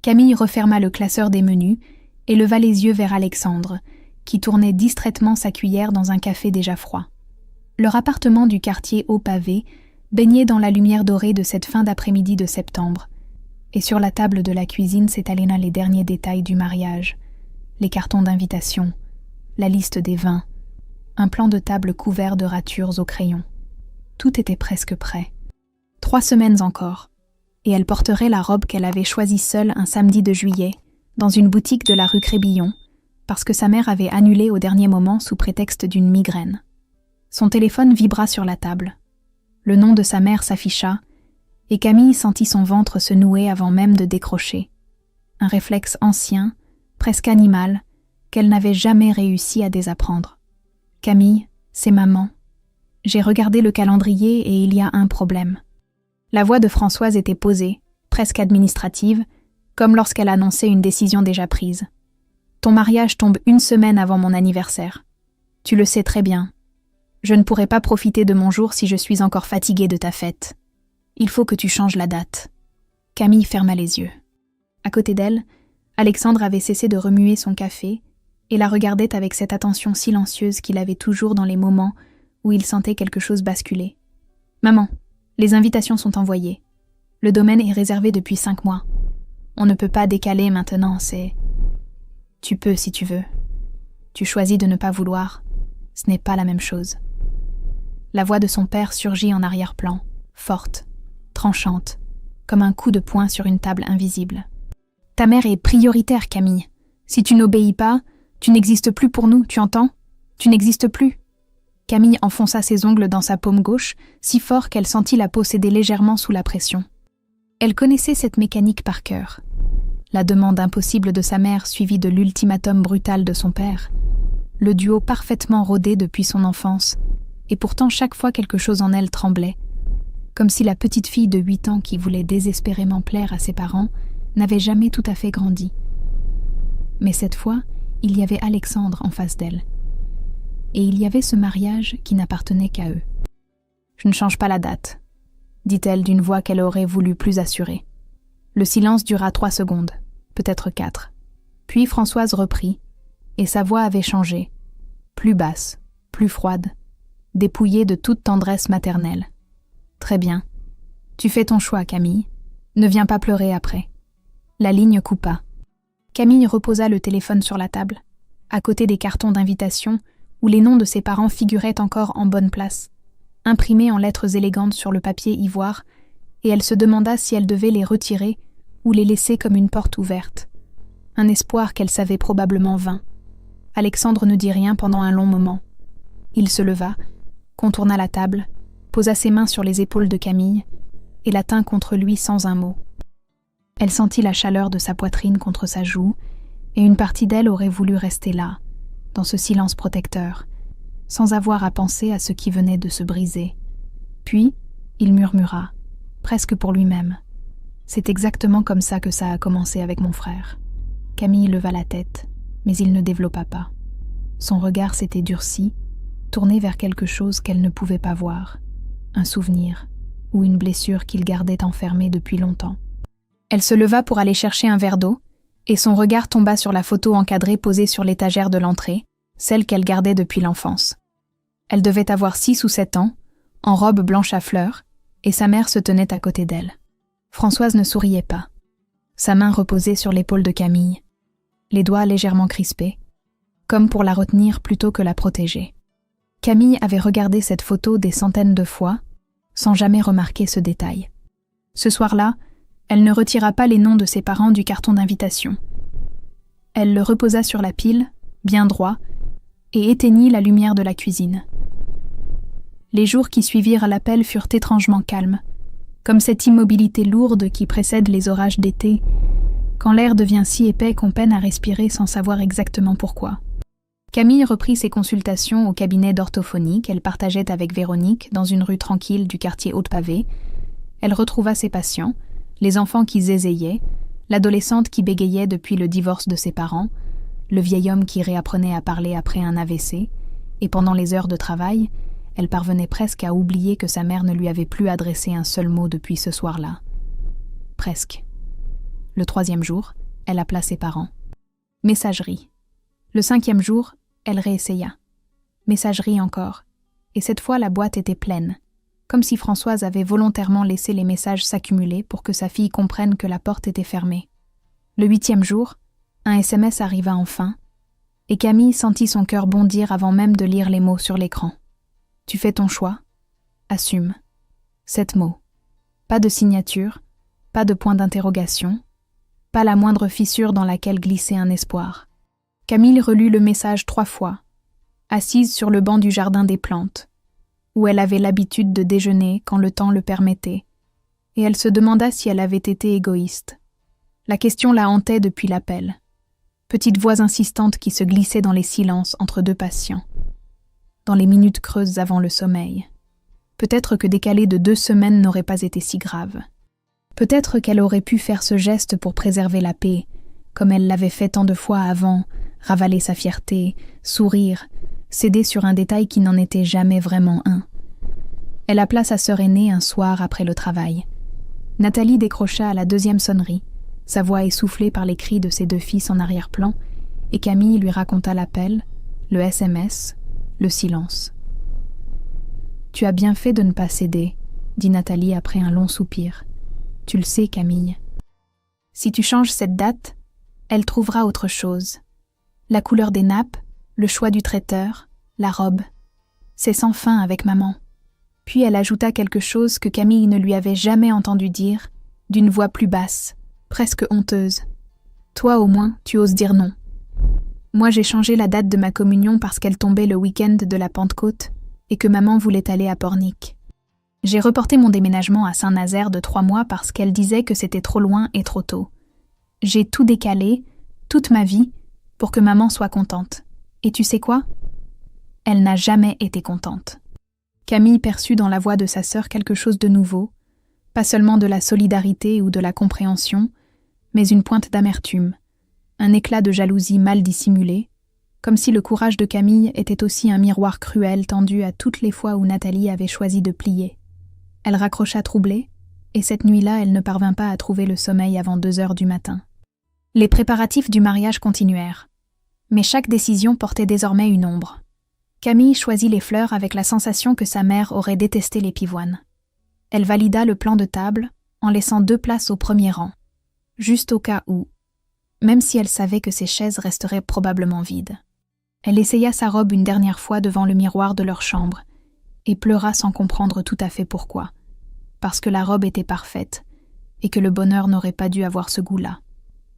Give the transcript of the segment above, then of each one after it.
Camille referma le classeur des menus et leva les yeux vers Alexandre, qui tournait distraitement sa cuillère dans un café déjà froid. Leur appartement du quartier Haut Pavé baignait dans la lumière dorée de cette fin d'après-midi de septembre, et sur la table de la cuisine s'étalaient là les derniers détails du mariage, les cartons d'invitation, la liste des vins, un plan de table couvert de ratures au crayon. Tout était presque prêt. 3 semaines encore, et elle porterait la robe qu'elle avait choisie seule un samedi de juillet, dans une boutique de la rue Crébillon, parce que sa mère avait annulé au dernier moment sous prétexte d'une migraine. Son téléphone vibra sur la table. Le nom de sa mère s'afficha, et Camille sentit son ventre se nouer avant même de décrocher. Un réflexe ancien, presque animal, qu'elle n'avait jamais réussi à désapprendre. « Camille, c'est maman. J'ai regardé le calendrier et il y a un problème. » La voix de Françoise était posée, presque administrative, comme lorsqu'elle annonçait une décision déjà prise. « Ton mariage tombe 1 semaine avant mon anniversaire. Tu le sais très bien. Je ne pourrai pas profiter de mon jour si je suis encore fatiguée de ta fête. Il faut que tu changes la date. » Camille ferma les yeux. À côté d'elle, Alexandre avait cessé de remuer son café et la regardait avec cette attention silencieuse qu'il avait toujours dans les moments où il sentait quelque chose basculer. « Maman, les invitations sont envoyées. Le domaine est réservé depuis 5 mois. On ne peut pas décaler maintenant, c'est... » « Tu peux si tu veux. Tu choisis de ne pas vouloir. Ce n'est pas la même chose. » La voix de son père surgit en arrière-plan, forte, tranchante, comme un coup de poing sur une table invisible. « Ta mère est prioritaire, Camille. Si tu n'obéis pas, tu n'existes plus pour nous, tu entends? Tu n'existes plus. » Camille enfonça ses ongles dans sa paume gauche, si fort qu'elle sentit la peau céder légèrement sous la pression. Elle connaissait cette mécanique par cœur. La demande impossible de sa mère suivie de l'ultimatum brutal de son père. Le duo parfaitement rodé depuis son enfance, et pourtant chaque fois quelque chose en elle tremblait, comme si la petite fille de 8 ans qui voulait désespérément plaire à ses parents n'avait jamais tout à fait grandi. Mais cette fois, il y avait Alexandre en face d'elle. Et il y avait ce mariage qui n'appartenait qu'à eux. « Je ne change pas la date », dit-elle d'une voix qu'elle aurait voulu plus assurée. Le silence dura 3 secondes, peut-être 4. Puis Françoise reprit, et sa voix avait changé, plus basse, plus froide, dépouillée de toute tendresse maternelle. « Très bien. Tu fais ton choix, Camille. Ne viens pas pleurer après. » La ligne coupa. Camille reposa le téléphone sur la table, à côté des cartons d'invitation où les noms de ses parents figuraient encore en bonne place, imprimés en lettres élégantes sur le papier ivoire, et elle se demanda si elle devait les retirer ou les laisser comme une porte ouverte. Un espoir qu'elle savait probablement vain. Alexandre ne dit rien pendant un long moment. Il se leva, contourna la table, posa ses mains sur les épaules de Camille et la tint contre lui sans un mot. Elle sentit la chaleur de sa poitrine contre sa joue et une partie d'elle aurait voulu rester là, dans ce silence protecteur, sans avoir à penser à ce qui venait de se briser. Puis, il murmura, presque pour lui-même. « C'est exactement comme ça que ça a commencé avec mon frère. » Camille leva la tête, mais il ne développa pas. Son regard s'était durci, tourné vers quelque chose qu'elle ne pouvait pas voir, un souvenir ou une blessure qu'il gardait enfermée depuis longtemps. Elle se leva pour aller chercher un verre d'eau, et son regard tomba sur la photo encadrée posée sur l'étagère de l'entrée, celle qu'elle gardait depuis l'enfance. Elle devait avoir 6 ou 7 ans, en robe blanche à fleurs, et sa mère se tenait à côté d'elle. Françoise ne souriait pas. Sa main reposait sur l'épaule de Camille, les doigts légèrement crispés, comme pour la retenir plutôt que la protéger. Camille avait regardé cette photo des centaines de fois, sans jamais remarquer ce détail. Ce soir-là, elle ne retira pas les noms de ses parents du carton d'invitation. Elle le reposa sur la pile, bien droit, et éteignit la lumière de la cuisine. Les jours qui suivirent l'appel furent étrangement calmes, comme cette immobilité lourde qui précède les orages d'été, quand l'air devient si épais qu'on peine à respirer sans savoir exactement pourquoi. Camille reprit ses consultations au cabinet d'orthophonie qu'elle partageait avec Véronique dans une rue tranquille du quartier Haut-Pavé. Elle retrouva ses patients, les enfants qui zézaillaient, l'adolescente qui bégayait depuis le divorce de ses parents, le vieil homme qui réapprenait à parler après un AVC, et pendant les heures de travail, elle parvenait presque à oublier que sa mère ne lui avait plus adressé un seul mot depuis ce soir-là. Presque. Le 3e jour, elle appela ses parents. Messagerie. Le 5e jour, elle réessaya. Messagerie encore. Et cette fois, la boîte était pleine. Comme si Françoise avait volontairement laissé les messages s'accumuler pour que sa fille comprenne que la porte était fermée. Le 8e jour, un SMS arriva enfin, et Camille sentit son cœur bondir avant même de lire les mots sur l'écran. « Tu fais ton choix. Assume. » 7 mots. Pas de signature, pas de point d'interrogation, pas la moindre fissure dans laquelle glissait un espoir. Camille relut le message 3 fois, assise sur le banc du jardin des plantes, où elle avait l'habitude de déjeuner quand le temps le permettait, et elle se demanda si elle avait été égoïste. La question la hantait depuis l'appel. Petite voix insistante qui se glissait dans les silences entre 2 patients, dans les minutes creuses avant le sommeil. Peut-être que décaler de 2 semaines n'aurait pas été si grave. Peut-être qu'elle aurait pu faire ce geste pour préserver la paix, comme elle l'avait fait tant de fois avant, ravaler sa fierté, sourire, céder sur un détail qui n'en était jamais vraiment un. Elle appela sa sœur aînée un soir après le travail. Nathalie décrocha à la 2e sonnerie, sa voix essoufflée par les cris de ses 2 fils en arrière-plan, et Camille lui raconta l'appel, le SMS, le silence. « Tu as bien fait de ne pas céder, » dit Nathalie après un long soupir. « Tu le sais, Camille. Si tu changes cette date, elle trouvera autre chose. La couleur des nappes, le choix du traiteur, la robe. C'est sans fin avec maman. » Puis elle ajouta quelque chose que Camille ne lui avait jamais entendu dire, d'une voix plus basse, presque honteuse. « Toi au moins, tu oses dire non. Moi j'ai changé la date de ma communion parce qu'elle tombait le week-end de la Pentecôte et que maman voulait aller à Pornic. J'ai reporté mon déménagement à Saint-Nazaire de 3 mois parce qu'elle disait que c'était trop loin et trop tôt. J'ai tout décalé, toute ma vie, pour que maman soit contente. Et tu sais quoi ? Elle n'a jamais été contente. » Camille perçut dans la voix de sa sœur quelque chose de nouveau, pas seulement de la solidarité ou de la compréhension, mais une pointe d'amertume, un éclat de jalousie mal dissimulé, comme si le courage de Camille était aussi un miroir cruel tendu à toutes les fois où Nathalie avait choisi de plier. Elle raccrocha troublée, et cette nuit-là, elle ne parvint pas à trouver le sommeil avant 2 heures du matin. Les préparatifs du mariage continuèrent, mais chaque décision portait désormais une ombre. Camille choisit les fleurs avec la sensation que sa mère aurait détesté les pivoines. Elle valida le plan de table en laissant 2 places au premier rang, juste au cas où, même si elle savait que ses chaises resteraient probablement vides. Elle essaya sa robe une dernière fois devant le miroir de leur chambre et pleura sans comprendre tout à fait pourquoi, parce que la robe était parfaite et que le bonheur n'aurait pas dû avoir ce goût-là.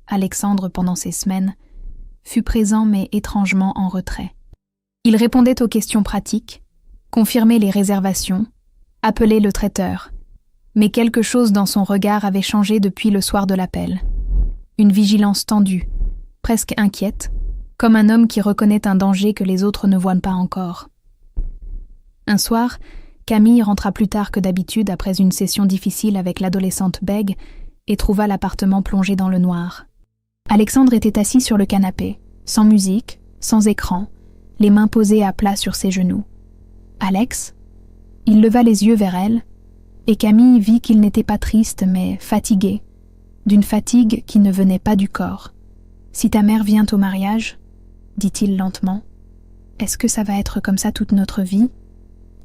Alexandre, pendant ces semaines, fut présent mais étrangement en retrait. Il répondait aux questions pratiques, confirmait les réservations, appelait le traiteur. Mais quelque chose dans son regard avait changé depuis le soir de l'appel. Une vigilance tendue, presque inquiète, comme un homme qui reconnaît un danger que les autres ne voient pas encore. Un soir, Camille rentra plus tard que d'habitude après une session difficile avec l'adolescente Beg et trouva l'appartement plongé dans le noir. Alexandre était assis sur le canapé, sans musique, sans écran, les mains posées à plat sur ses genoux. « Alex ?» Il leva les yeux vers elle, et Camille vit qu'il n'était pas triste, mais fatigué, d'une fatigue qui ne venait pas du corps. « Si ta mère vient au mariage, » dit-il lentement, « est-ce que ça va être comme ça toute notre vie ?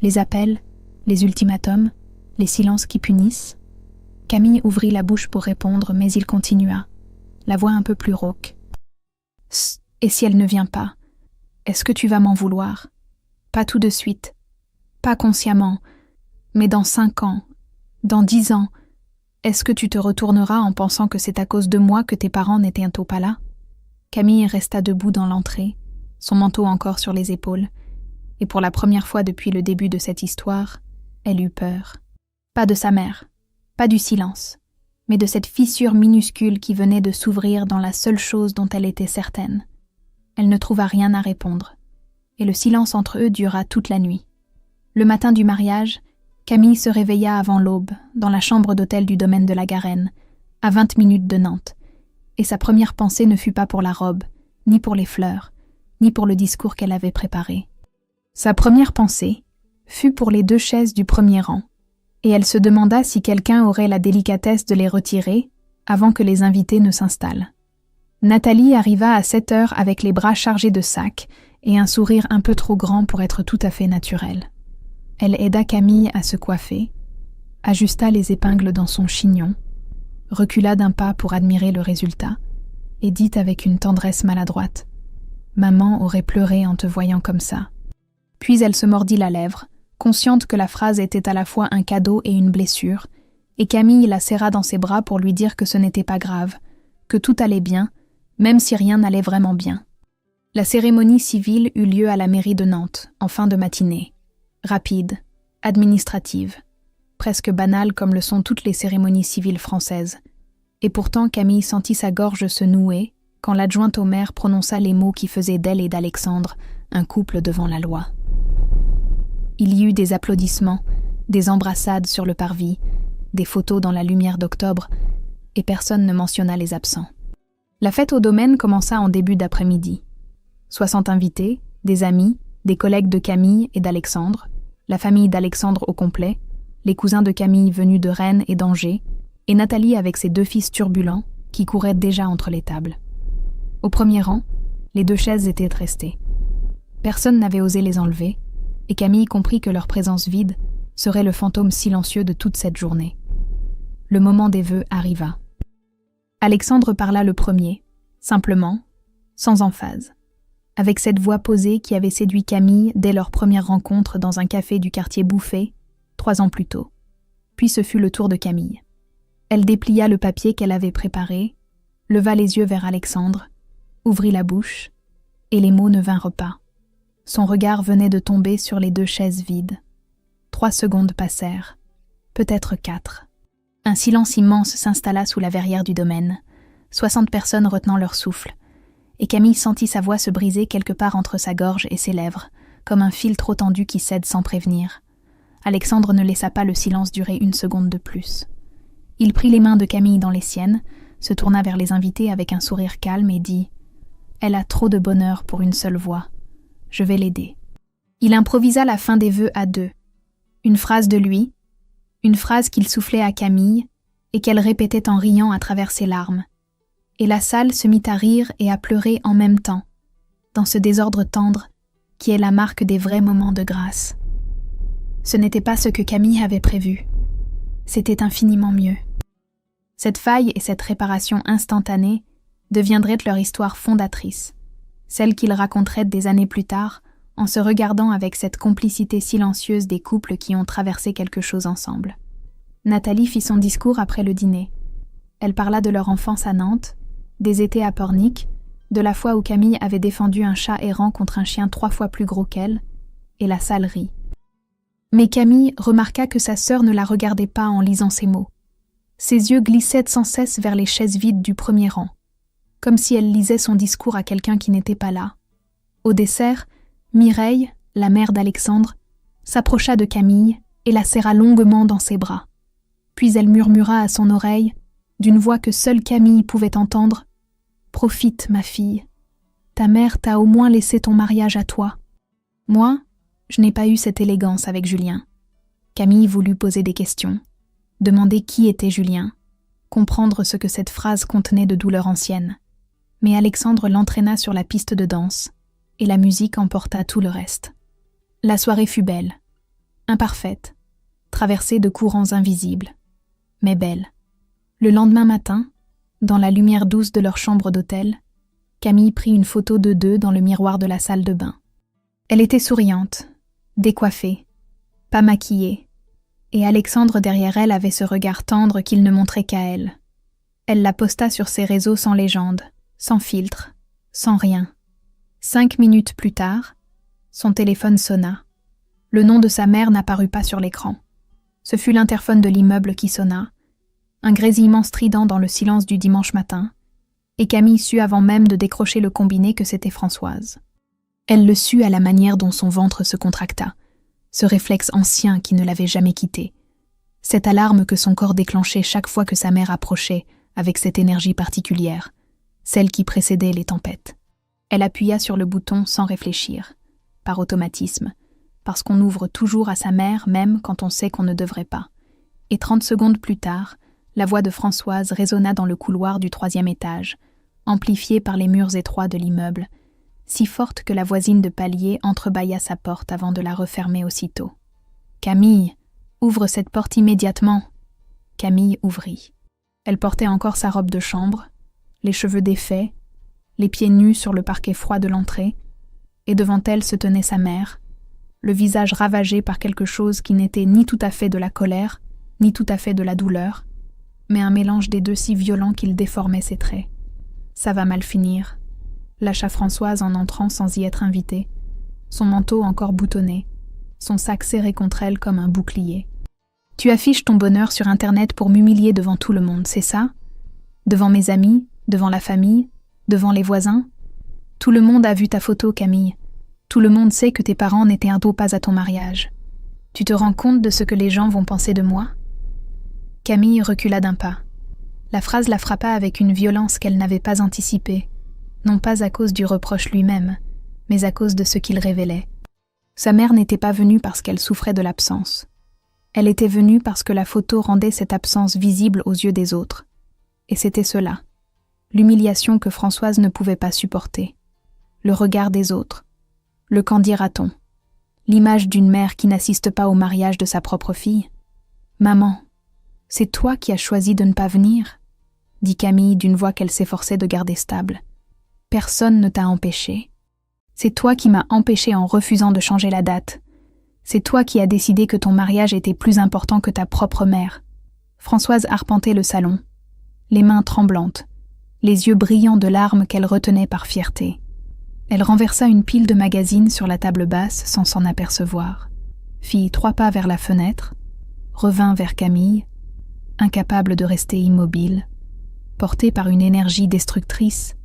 Les appels, les ultimatums, les silences qui punissent ?» Camille ouvrit la bouche pour répondre, mais il continua, la voix un peu plus rauque. « Et si elle ne vient pas ? Est-ce que tu vas m'en vouloir ? Pas tout de suite, pas consciemment, mais dans 5 ans, dans 10 ans, est-ce que tu te retourneras en pensant que c'est à cause de moi que tes parents n'étaient pas là ? » Camille resta debout dans l'entrée, son manteau encore sur les épaules, et pour la première fois depuis le début de cette histoire, elle eut peur. Pas de sa mère, pas du silence, mais de cette fissure minuscule qui venait de s'ouvrir dans la seule chose dont elle était certaine. Elle ne trouva rien à répondre, et le silence entre eux dura toute la nuit. Le matin du mariage, Camille se réveilla avant l'aube, dans la chambre d'hôtel du domaine de la Garenne, à 20 minutes de Nantes, et sa première pensée ne fut pas pour la robe, ni pour les fleurs, ni pour le discours qu'elle avait préparé. Sa première pensée fut pour les 2 chaises du premier rang, et elle se demanda si quelqu'un aurait la délicatesse de les retirer avant que les invités ne s'installent. Nathalie arriva à 7 heures avec les bras chargés de sacs et un sourire un peu trop grand pour être tout à fait naturel. Elle aida Camille à se coiffer, ajusta les épingles dans son chignon, recula d'un pas pour admirer le résultat et dit avec une tendresse maladroite « Maman aurait pleuré en te voyant comme ça. » Puis elle se mordit la lèvre, consciente que la phrase était à la fois un cadeau et une blessure, et Camille la serra dans ses bras pour lui dire que ce n'était pas grave, que tout allait bien, même si rien n'allait vraiment bien. La cérémonie civile eut lieu à la mairie de Nantes, en fin de matinée. Rapide, administrative, presque banale comme le sont toutes les cérémonies civiles françaises. Et pourtant Camille sentit sa gorge se nouer quand l'adjointe au maire prononça les mots qui faisaient d'elle et d'Alexandre un couple devant la loi. Il y eut des applaudissements, des embrassades sur le parvis, des photos dans la lumière d'octobre, et personne ne mentionna les absents. La fête au domaine commença en début d'après-midi. 60 invités, des amis, des collègues de Camille et d'Alexandre, la famille d'Alexandre au complet, les cousins de Camille venus de Rennes et d'Angers, et Nathalie avec ses 2 fils turbulents qui couraient déjà entre les tables. Au premier rang, les 2 chaises étaient restées. Personne n'avait osé les enlever, et Camille comprit que leur présence vide serait le fantôme silencieux de toute cette journée. Le moment des vœux arriva. Alexandre parla le premier, simplement, sans emphase, avec cette voix posée qui avait séduit Camille dès leur première rencontre dans un café du quartier Bouffé, 3 ans plus tôt. Puis ce fut le tour de Camille. Elle déplia le papier qu'elle avait préparé, leva les yeux vers Alexandre, ouvrit la bouche, et les mots ne vinrent pas. Son regard venait de tomber sur les 2 chaises vides. 3 secondes passèrent, peut-être 4. Un silence immense s'installa sous la verrière du domaine, 60 personnes retenant leur souffle, et Camille sentit sa voix se briser quelque part entre sa gorge et ses lèvres, comme un fil trop tendu qui cède sans prévenir. Alexandre ne laissa pas le silence durer 1 seconde de plus. Il prit les mains de Camille dans les siennes, se tourna vers les invités avec un sourire calme et dit « Elle a trop de bonheur pour une seule voix. Je vais l'aider. » Il improvisa la fin des vœux à 2. Une phrase de lui, une phrase qu'il soufflait à Camille et qu'elle répétait en riant à travers ses larmes. Et la salle se mit à rire et à pleurer en même temps, dans ce désordre tendre qui est la marque des vrais moments de grâce. Ce n'était pas ce que Camille avait prévu. C'était infiniment mieux. Cette faille et cette réparation instantanée deviendraient leur histoire fondatrice, celle qu'ils raconteraient des années plus tard en se regardant avec cette complicité silencieuse des couples qui ont traversé quelque chose ensemble. Nathalie fit son discours après le dîner. Elle parla de leur enfance à Nantes, des étés à Pornic, de la fois où Camille avait défendu un chat errant contre un chien 3 fois plus gros qu'elle, et la salle rit. Mais Camille remarqua que sa sœur ne la regardait pas en lisant ces mots. Ses yeux glissaient sans cesse vers les chaises vides du premier rang, comme si elle lisait son discours à quelqu'un qui n'était pas là. Au dessert, Mireille, la mère d'Alexandre, s'approcha de Camille et la serra longuement dans ses bras. Puis elle murmura à son oreille, d'une voix que seule Camille pouvait entendre, « Profite, ma fille. Ta mère t'a au moins laissé ton mariage à toi. Moi, je n'ai pas eu cette élégance avec Julien. » Camille voulut poser des questions, demander qui était Julien, comprendre ce que cette phrase contenait de douleur ancienne. Mais Alexandre l'entraîna sur la piste de danse, et la musique emporta tout le reste. La soirée fut belle, imparfaite, traversée de courants invisibles, mais belle. Le lendemain matin, dans la lumière douce de leur chambre d'hôtel, Camille prit une photo d'eux 2 dans le miroir de la salle de bain. Elle était souriante, décoiffée, pas maquillée, et Alexandre derrière elle avait ce regard tendre qu'il ne montrait qu'à elle. Elle la posta sur ses réseaux sans légende, sans filtre, sans rien. 5 minutes plus tard, son téléphone sonna. Le nom de sa mère n'apparut pas sur l'écran. Ce fut l'interphone de l'immeuble qui sonna, un grésillement strident dans le silence du dimanche matin, et Camille sut avant même de décrocher le combiné que c'était Françoise. Elle le sut à la manière dont son ventre se contracta, ce réflexe ancien qui ne l'avait jamais quitté, cette alarme que son corps déclenchait chaque fois que sa mère approchait avec cette énergie particulière, celle qui précédait les tempêtes. Elle appuya sur le bouton sans réfléchir, par automatisme, parce qu'on ouvre toujours à sa mère même quand on sait qu'on ne devrait pas. Et 30 secondes plus tard, La voix de Françoise résonna dans le couloir du 3e étage, amplifiée par les murs étroits de l'immeuble, si forte que la voisine de palier entrebâilla sa porte avant de la refermer aussitôt. « Camille, ouvre cette porte immédiatement !» Camille ouvrit. Elle portait encore sa robe de chambre, les cheveux défaits, les pieds nus sur le parquet froid de l'entrée, et devant elle se tenait sa mère, le visage ravagé par quelque chose qui n'était ni tout à fait de la colère, ni tout à fait de la douleur, mais un mélange des deux si violent qu'il déformait ses traits. « Ça va mal finir », lâcha Françoise en entrant sans y être invitée, son manteau encore boutonné, son sac serré contre elle comme un bouclier. « Tu affiches ton bonheur sur Internet pour m'humilier devant tout le monde, c'est ça? Devant mes amis, devant la famille, devant les voisins? Tout le monde a vu ta photo, Camille. Tout le monde sait que tes parents n'étaient un dos pas à ton mariage. Tu te rends compte de ce que les gens vont penser de moi ?» Camille recula d'un pas. La phrase la frappa avec une violence qu'elle n'avait pas anticipée, non pas à cause du reproche lui-même, mais à cause de ce qu'il révélait. Sa mère n'était pas venue parce qu'elle souffrait de l'absence. Elle était venue parce que la photo rendait cette absence visible aux yeux des autres. Et c'était cela, l'humiliation que Françoise ne pouvait pas supporter. Le regard des autres. Le qu'en dira-t-on? L'image d'une mère qui n'assiste pas au mariage de sa propre fille. « Maman, c'est toi qui as choisi de ne pas venir ?» dit Camille d'une voix qu'elle s'efforçait de garder stable. « Personne ne t'a empêché. C'est toi qui m'as empêché en refusant de changer la date. C'est toi qui as décidé que ton mariage était plus important que ta propre mère. » Françoise arpentait le salon, les mains tremblantes, les yeux brillants de larmes qu'elle retenait par fierté. Elle renversa une pile de magazines sur la table basse sans s'en apercevoir, fit 3 pas vers la fenêtre, revint vers Camille, incapable de rester immobile, portée par une énergie destructrice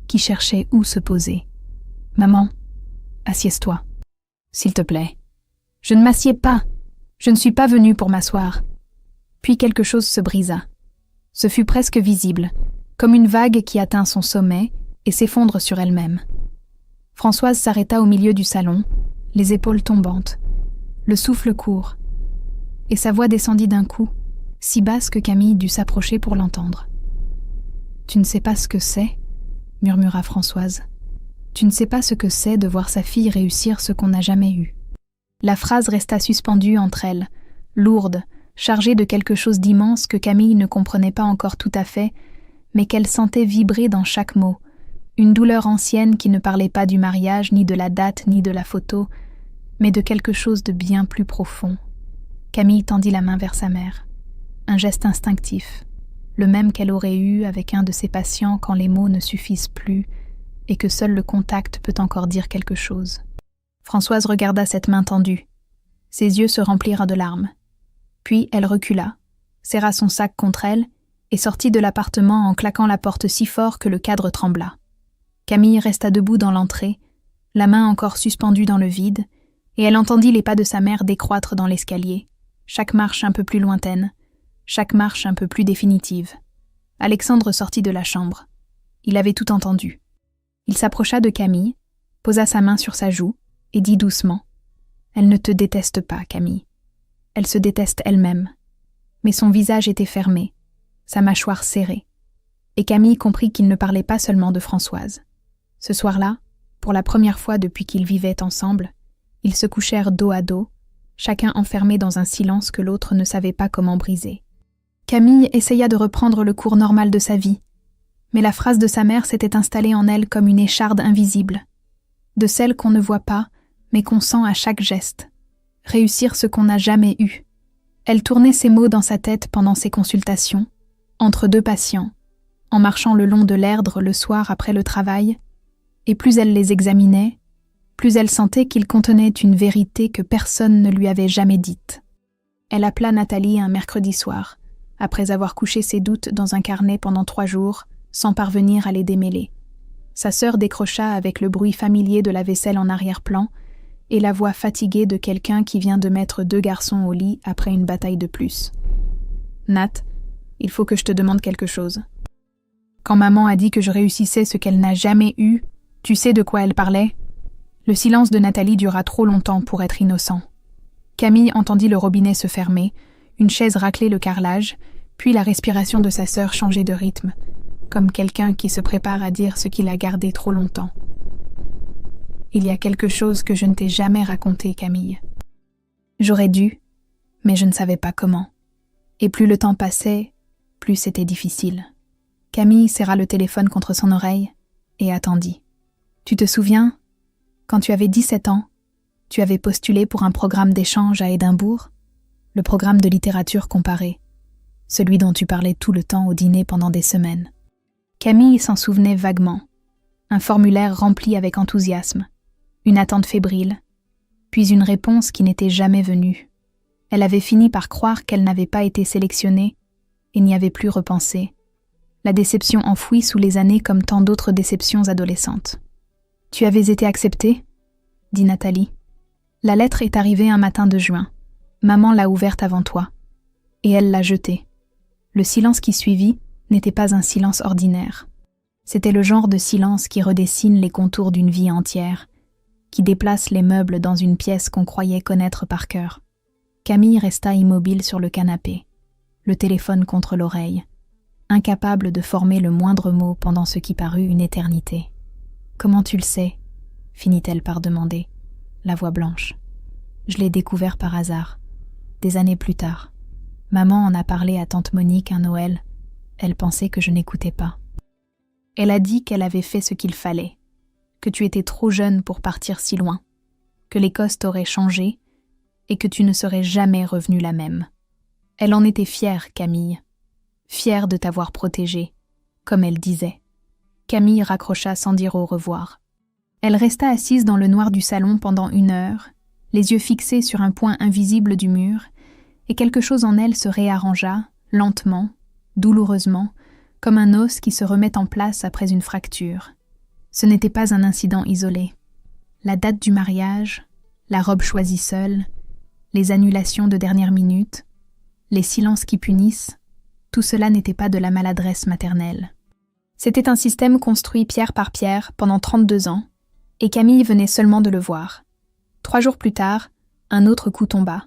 qui cherchait où se poser. « Maman, assieds-toi, s'il te plaît. »« Je ne m'assieds pas. Je ne suis pas venue pour m'asseoir. » Puis quelque chose se brisa. Ce fut presque visible, comme une vague qui atteint son sommet et s'effondre sur elle-même. Françoise s'arrêta au milieu du salon, les épaules tombantes, le souffle court, et sa voix descendit d'un coup, si basse que Camille dut s'approcher pour l'entendre. « Tu ne sais pas ce que c'est ?» murmura Françoise. « Tu ne sais pas ce que c'est de voir sa fille réussir ce qu'on n'a jamais eu. » La phrase resta suspendue entre elles, lourde, chargée de quelque chose d'immense que Camille ne comprenait pas encore tout à fait, mais qu'elle sentait vibrer dans chaque mot, une douleur ancienne qui ne parlait pas du mariage, ni de la date, ni de la photo, mais de quelque chose de bien plus profond. Camille tendit la main vers sa mère. Un geste instinctif, le même qu'elle aurait eu avec un de ses patients quand les mots ne suffisent plus et que seul le contact peut encore dire quelque chose. Françoise regarda cette main tendue. Ses yeux se remplirent de larmes. Puis elle recula, serra son sac contre elle et sortit de l'appartement en claquant la porte si fort que le cadre trembla. Camille resta debout dans l'entrée, la main encore suspendue dans le vide, et elle entendit les pas de sa mère décroître dans l'escalier, chaque marche un peu plus lointaine, chaque marche un peu plus définitive. Alexandre sortit de la chambre. Il avait tout entendu. Il s'approcha de Camille, posa sa main sur sa joue et dit doucement « Elle ne te déteste pas, Camille. Elle se déteste elle-même. » Mais son visage était fermé, sa mâchoire serrée. Et Camille comprit qu'il ne parlait pas seulement de Françoise. Ce soir-là, pour la première fois depuis qu'ils vivaient ensemble, ils se couchèrent dos à dos, chacun enfermé dans un silence que l'autre ne savait pas comment briser. Camille essaya de reprendre le cours normal de sa vie, mais la phrase de sa mère s'était installée en elle comme une écharde invisible, de celle qu'on ne voit pas, mais qu'on sent à chaque geste. Réussir ce qu'on n'a jamais eu. Elle tournait ces mots dans sa tête pendant ses consultations, entre 2 patients, en marchant le long de l'Erdre le soir après le travail, et plus elle les examinait, plus elle sentait qu'ils contenaient une vérité que personne ne lui avait jamais dite. Elle appela Nathalie un mercredi soir, après avoir couché ses doutes dans un carnet pendant 3 jours, sans parvenir à les démêler. Sa sœur décrocha avec le bruit familier de la vaisselle en arrière-plan et la voix fatiguée de quelqu'un qui vient de mettre 2 garçons au lit après une bataille de plus. « Nat, il faut que je te demande quelque chose. Quand maman a dit que je réussissais ce qu'elle n'a jamais eu, tu sais de quoi elle parlait ?» Le silence de Nathalie dura trop longtemps pour être innocent. Camille entendit le robinet se fermer, une chaise racler le carrelage, Puis la respiration de sa sœur changeait de rythme, comme quelqu'un qui se prépare à dire ce qu'il a gardé trop longtemps. Il y a quelque chose que je ne t'ai jamais raconté, Camille. J'aurais dû, mais je ne savais pas comment. Et plus le temps passait, plus c'était difficile. Camille serra le téléphone contre son oreille et attendit. Tu te souviens, quand tu avais 17 ans, tu avais postulé pour un programme d'échange à Édimbourg, le programme de littérature comparée, celui dont tu parlais tout le temps au dîner pendant des semaines. Camille s'en souvenait vaguement. Un formulaire rempli avec enthousiasme, une attente fébrile, puis une réponse qui n'était jamais venue. Elle avait fini par croire qu'elle n'avait pas été sélectionnée et n'y avait plus repensé. La déception enfouie sous les années comme tant d'autres déceptions adolescentes. « Tu avais été acceptée ?» dit Nathalie. « La lettre est arrivée un matin de juin. Maman l'a ouverte avant toi. Et elle l'a jetée. » Le silence qui suivit n'était pas un silence ordinaire. C'était le genre de silence qui redessine les contours d'une vie entière, qui déplace les meubles dans une pièce qu'on croyait connaître par cœur. Camille resta immobile sur le canapé, le téléphone contre l'oreille, incapable de former le moindre mot pendant ce qui parut une éternité. « Comment tu le sais ?» finit-elle par demander, la voix blanche. « Je l'ai découvert par hasard, des années plus tard. Maman en a parlé à tante Monique un Noël. Elle pensait que je n'écoutais pas. Elle a dit qu'elle avait fait ce qu'il fallait, que tu étais trop jeune pour partir si loin, que l'Écosse t'aurait changé et que tu ne serais jamais revenue la même. Elle en était fière, Camille, fière de t'avoir protégée, comme elle disait. » Camille raccrocha sans dire au revoir. Elle resta assise dans le noir du salon pendant 1 heure, les yeux fixés sur un point invisible du mur, et quelque chose en elle se réarrangea, lentement, douloureusement, comme un os qui se remet en place après une fracture. Ce n'était pas un incident isolé. La date du mariage, la robe choisie seule, les annulations de dernière minute, les silences qui punissent, tout cela n'était pas de la maladresse maternelle. C'était un système construit pierre par pierre pendant 32 ans, et Camille venait seulement de le voir. 3 jours plus tard, un autre coup tomba.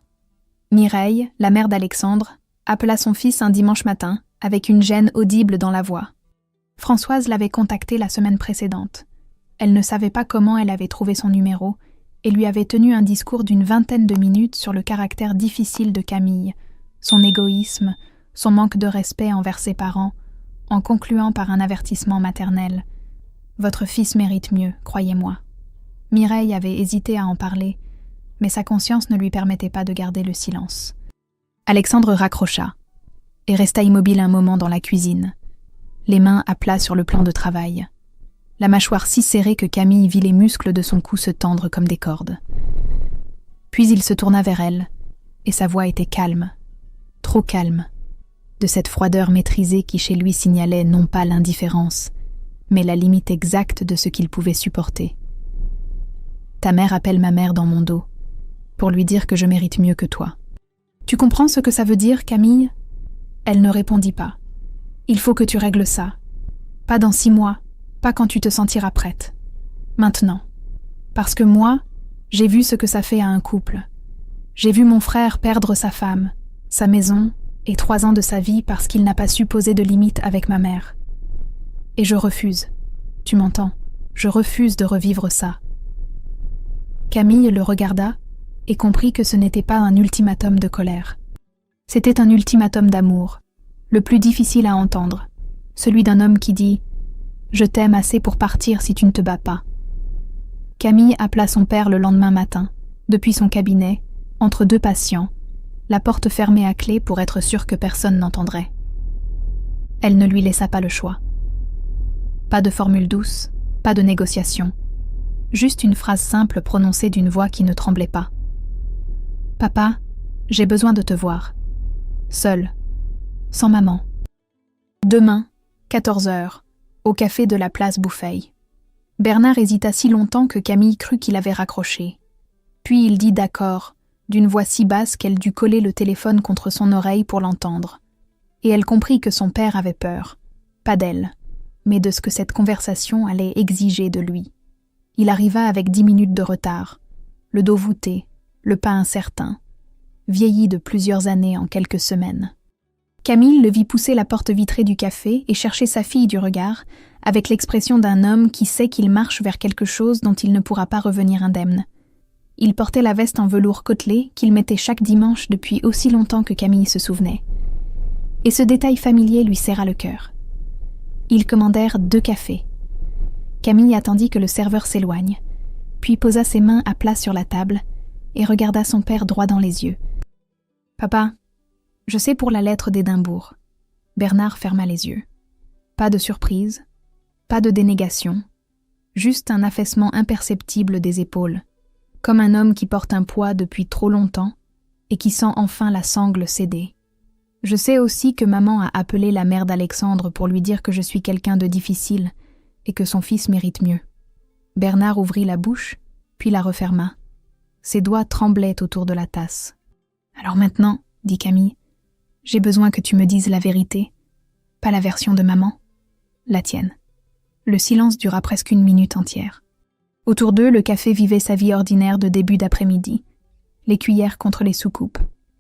Mireille, la mère d'Alexandre, appela son fils un dimanche matin, avec une gêne audible dans la voix. Françoise l'avait contactée la semaine précédente. Elle ne savait pas comment elle avait trouvé son numéro et lui avait tenu un discours d'une 20aine de minutes sur le caractère difficile de Camille, son égoïsme, son manque de respect envers ses parents, en concluant par un avertissement maternel. « Votre fils mérite mieux, croyez-moi. » Mireille avait hésité à en parler, mais sa conscience ne lui permettait pas de garder le silence. Alexandre raccrocha et resta immobile un moment dans la cuisine, les mains à plat sur le plan de travail, la mâchoire si serrée que Camille vit les muscles de son cou se tendre comme des cordes. Puis il se tourna vers elle, et sa voix était calme, trop calme, de cette froideur maîtrisée qui chez lui signalait non pas l'indifférence, mais la limite exacte de ce qu'il pouvait supporter. « Ta mère appelle ma mère dans mon dos, pour lui dire que je mérite mieux que toi. Tu comprends ce que ça veut dire, Camille ?» Elle ne répondit pas. « Il faut que tu règles ça. Pas dans 6 mois, pas quand tu te sentiras prête. Maintenant. Parce que moi, j'ai vu ce que ça fait à un couple. J'ai vu mon frère perdre sa femme, sa maison et 3 ans de sa vie parce qu'il n'a pas su poser de limites avec ma mère. Et je refuse. Tu m'entends? Je refuse de revivre ça. » Camille le regarda et comprit que ce n'était pas un ultimatum de colère. C'était un ultimatum d'amour, le plus difficile à entendre, celui d'un homme qui dit « Je t'aime assez pour partir si tu ne te bats pas ». Camille appela son père le lendemain matin, depuis son cabinet, entre 2 patients, la porte fermée à clé pour être sûre que personne n'entendrait. Elle ne lui laissa pas le choix. Pas de formule douce, pas de négociation, juste une phrase simple prononcée d'une voix qui ne tremblait pas. « Papa, j'ai besoin de te voir. Seul, sans maman. Demain, 14h, au café de la place Bouffeil. » Bernard hésita si longtemps que Camille crut qu'il avait raccroché. Puis il dit d'accord, d'une voix si basse qu'elle dut coller le téléphone contre son oreille pour l'entendre. Et elle comprit que son père avait peur, pas d'elle, mais de ce que cette conversation allait exiger de lui. Il arriva avec 10 minutes de retard, le dos voûté, le pas incertain, vieilli de plusieurs années en quelques semaines. Camille le vit pousser la porte vitrée du café et chercher sa fille du regard, avec l'expression d'un homme qui sait qu'il marche vers quelque chose dont il ne pourra pas revenir indemne. Il portait la veste en velours côtelé qu'il mettait chaque dimanche depuis aussi longtemps que Camille se souvenait. Et ce détail familier lui serra le cœur. Ils commandèrent 2 cafés. Camille attendit que le serveur s'éloigne, puis posa ses mains à plat sur la table et regarda son père droit dans les yeux. « Papa, je sais pour la lettre d'Édimbourg. » Bernard ferma les yeux. Pas de surprise, pas de dénégation, juste un affaissement imperceptible des épaules, comme un homme qui porte un poids depuis trop longtemps et qui sent enfin la sangle céder. Je sais aussi que maman a appelé la mère d'Alexandre pour lui dire que je suis quelqu'un de difficile et que son fils mérite mieux. Bernard ouvrit la bouche, puis la referma. Ses doigts tremblaient autour de la tasse. « Alors maintenant, » dit Camille, « j'ai besoin que tu me dises la vérité, pas la version de maman, la tienne. » Le silence dura presque 1 minute entière. Autour d'eux, le café vivait sa vie ordinaire de début d'après-midi. Les cuillères contre les soucoupes,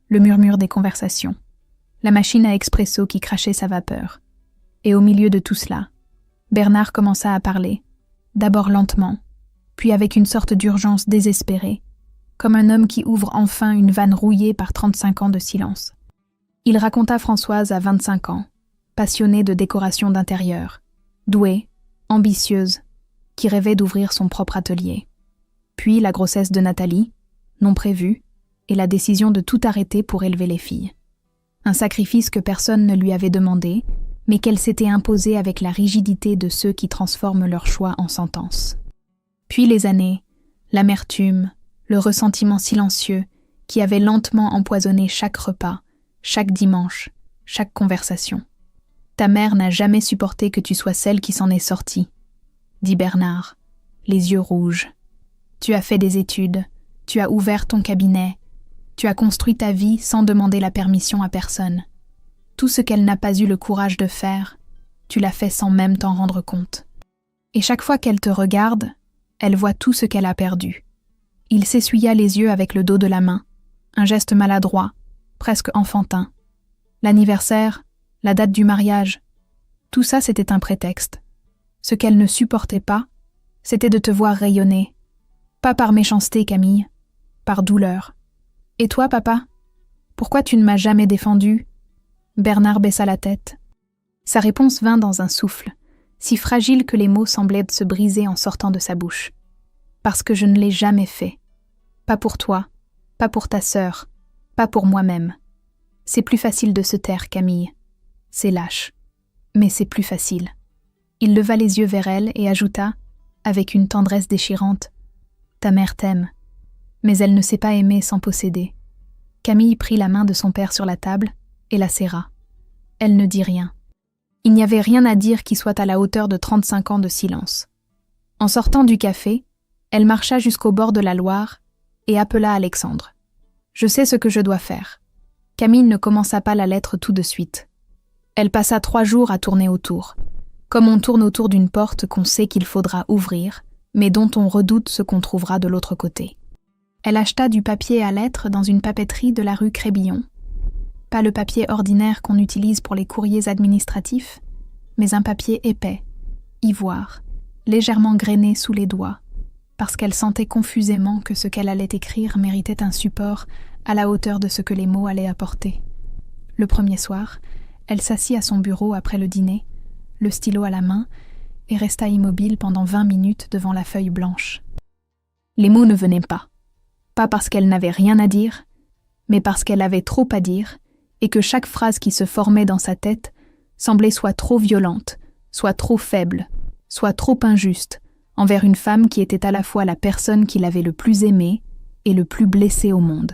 le murmure des conversations, la machine à expresso qui crachait sa vapeur. Et au milieu de tout cela, Bernard commença à parler, d'abord lentement, puis avec une sorte d'urgence désespérée, comme un homme qui ouvre enfin une vanne rouillée par 35 ans de silence. Il raconta Françoise à 25 ans, passionnée de décoration d'intérieur, douée, ambitieuse, qui rêvait d'ouvrir son propre atelier. Puis la grossesse de Nathalie, non prévue, et la décision de tout arrêter pour élever les filles. Un sacrifice que personne ne lui avait demandé, mais qu'elle s'était imposée avec la rigidité de ceux qui transforment leur choix en sentence. Puis les années, l'amertume, le ressentiment silencieux qui avait lentement empoisonné chaque repas, chaque dimanche, chaque conversation. Ta mère n'a jamais supporté que tu sois celle qui s'en est sortie, dit Bernard, les yeux rouges. Tu as fait des études, tu as ouvert ton cabinet, tu as construit ta vie sans demander la permission à personne. Tout ce qu'elle n'a pas eu le courage de faire, tu l'as fait sans même t'en rendre compte. Et chaque fois qu'elle te regarde, elle voit tout ce qu'elle a perdu. Il s'essuya les yeux avec le dos de la main, un geste maladroit, presque enfantin. L'anniversaire, la date du mariage, tout ça c'était un prétexte. Ce qu'elle ne supportait pas, c'était de te voir rayonner. Pas par méchanceté, Camille, par douleur. Et toi, papa? Pourquoi tu ne m'as jamais défendu? Bernard baissa la tête. Sa réponse vint dans un souffle, si fragile que les mots semblaient se briser en sortant de sa bouche. Parce que je ne l'ai jamais fait. Pas pour toi, pas pour ta sœur, pas pour moi-même. C'est plus facile de se taire, Camille. C'est lâche. Mais c'est plus facile. Il leva les yeux vers elle et ajouta, avec une tendresse déchirante, « Ta mère t'aime, mais elle ne sait pas aimer sans posséder. » Camille prit la main de son père sur la table et la serra. Elle ne dit rien. Il n'y avait rien à dire qui soit à la hauteur de 35 ans de silence. En sortant du café, elle marcha jusqu'au bord de la Loire et appela Alexandre. « Je sais ce que je dois faire. » Camille ne commença pas la lettre tout de suite. Elle passa 3 jours à tourner autour, comme on tourne autour d'une porte qu'on sait qu'il faudra ouvrir, mais dont on redoute ce qu'on trouvera de l'autre côté. Elle acheta du papier à lettres dans une papeterie de la rue Crébillon. Pas le papier ordinaire qu'on utilise pour les courriers administratifs, mais un papier épais, ivoire, légèrement grainé sous les doigts, parce qu'elle sentait confusément que ce qu'elle allait écrire méritait un support à la hauteur de ce que les mots allaient apporter. Le premier soir, elle s'assit à son bureau après le dîner, le stylo à la main, et resta immobile pendant 20 minutes devant la feuille blanche. Les mots ne venaient pas. Pas parce qu'elle n'avait rien à dire, mais parce qu'elle avait trop à dire, et que chaque phrase qui se formait dans sa tête semblait soit trop violente, soit trop faible, soit trop injuste, envers une femme qui était à la fois la personne qu'il avait le plus aimée et le plus blessée au monde.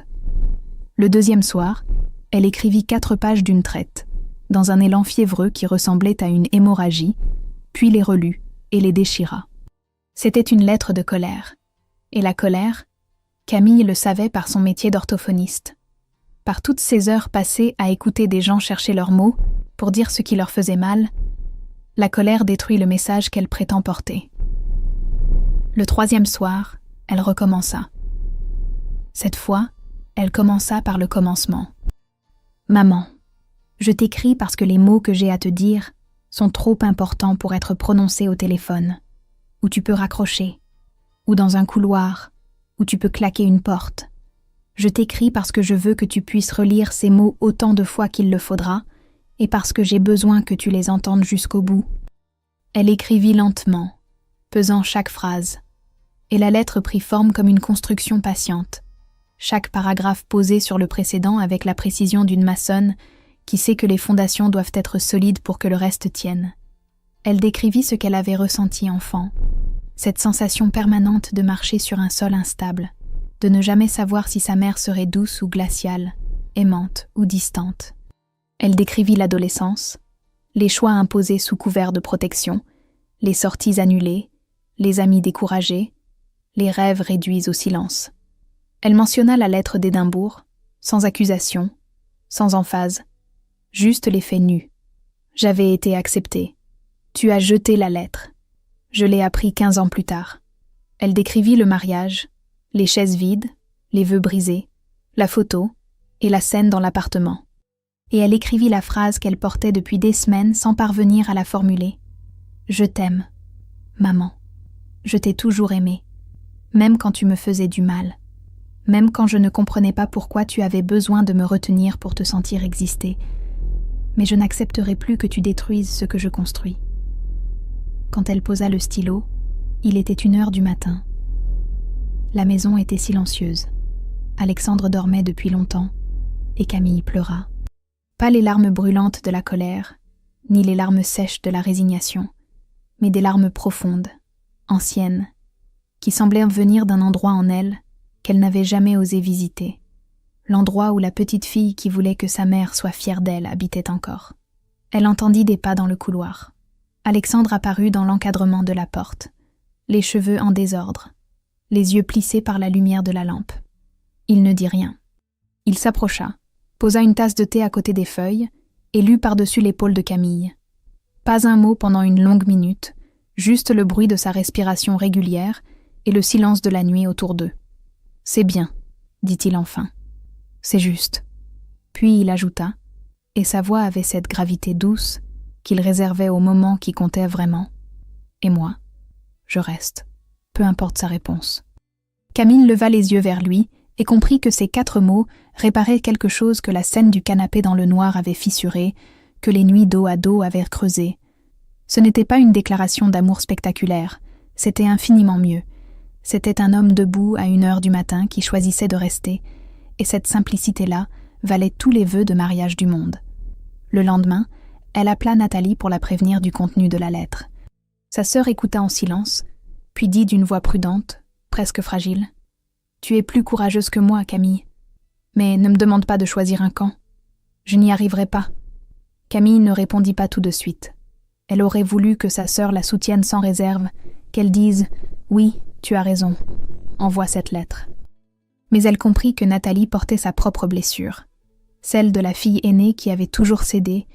Le deuxième soir, elle écrivit 4 pages d'une traite, dans un élan fiévreux qui ressemblait à une hémorragie, puis les relut et les déchira. C'était une lettre de colère. Et la colère, Camille le savait par son métier d'orthophoniste. Par toutes ces heures passées à écouter des gens chercher leurs mots pour dire ce qui leur faisait mal, la colère détruit le message qu'elle prétend porter. Le 3e soir, elle recommença. Cette fois, elle commença par le commencement. « Maman, Je t'écris parce que les mots que j'ai à te dire sont trop importants pour être prononcés au téléphone, où tu peux raccrocher, ou dans un couloir, où tu peux claquer une porte. Je t'écris parce que je veux que tu puisses relire ces mots autant de fois qu'il le faudra, et parce que j'ai besoin que tu les entendes jusqu'au bout. » Elle écrivit lentement, pesant chaque phrase, et la lettre prit forme comme une construction patiente, chaque paragraphe posé sur le précédent avec la précision d'une maçonne qui sait que les fondations doivent être solides pour que le reste tienne. Elle décrivit ce qu'elle avait ressenti enfant, cette sensation permanente de marcher sur un sol instable, de ne jamais savoir si sa mère serait douce ou glaciale, aimante ou distante. Elle décrivit l'adolescence, les choix imposés sous couvert de protection, les sorties annulées, les amis découragés, les rêves réduits au silence. Elle mentionna la lettre d'Édimbourg, sans accusation, sans emphase, juste les faits nus. J'avais été acceptée. Tu as jeté la lettre. Je l'ai appris 15 ans plus tard. Elle décrivit le mariage, les chaises vides, les vœux brisés, la photo et la scène dans l'appartement. Et elle écrivit la phrase qu'elle portait depuis des semaines sans parvenir à la formuler. « Je t'aime, maman. Je t'ai toujours aimée, même quand tu me faisais du mal, même quand je ne comprenais pas pourquoi tu avais besoin de me retenir pour te sentir exister. Mais je n'accepterai plus que tu détruises ce que je construis. » Quand elle posa le stylo, il était 1h du matin. La maison était silencieuse. Alexandre dormait depuis longtemps, et Camille pleura. Pas les larmes brûlantes de la colère, ni les larmes sèches de la résignation, mais des larmes profondes, anciennes, qui semblaient venir d'un endroit en elle qu'elle n'avait jamais osé visiter, l'endroit où la petite fille qui voulait que sa mère soit fière d'elle habitait encore. Elle entendit des pas dans le couloir. Alexandre apparut dans l'encadrement de la porte, les cheveux en désordre, les yeux plissés par la lumière de la lampe. Il ne dit rien. Il s'approcha, posa une tasse de thé à côté des feuilles et lut par-dessus l'épaule de Camille. Pas un mot pendant une longue minute, juste le bruit de sa respiration régulière et le silence de la nuit autour d'eux. « C'est bien, » dit-il enfin. « C'est juste. » Puis il ajouta, et sa voix avait cette gravité douce qu'il réservait au moment qui comptait vraiment. « Et moi, je reste, peu importe sa réponse. » Camille leva les yeux vers lui et comprit que ces 4 mots réparaient quelque chose que la scène du canapé dans le noir avait fissuré, que les nuits dos à dos avaient creusé. Ce n'était pas une déclaration d'amour spectaculaire, c'était infiniment mieux. C'était un homme debout à 1h du matin qui choisissait de rester, et cette simplicité-là valait tous les vœux de mariage du monde. Le lendemain, elle appela Nathalie pour la prévenir du contenu de la lettre. Sa sœur écouta en silence, puis dit d'une voix prudente, presque fragile, « Tu es plus courageuse que moi, Camille. Mais ne me demande pas de choisir un camp. Je n'y arriverai pas. » Camille ne répondit pas tout de suite. Elle aurait voulu que sa sœur la soutienne sans réserve, qu'elle dise « Oui, tu as raison, envoie cette lettre. » Mais elle comprit que Nathalie portait sa propre blessure, celle de la fille aînée qui avait toujours cédé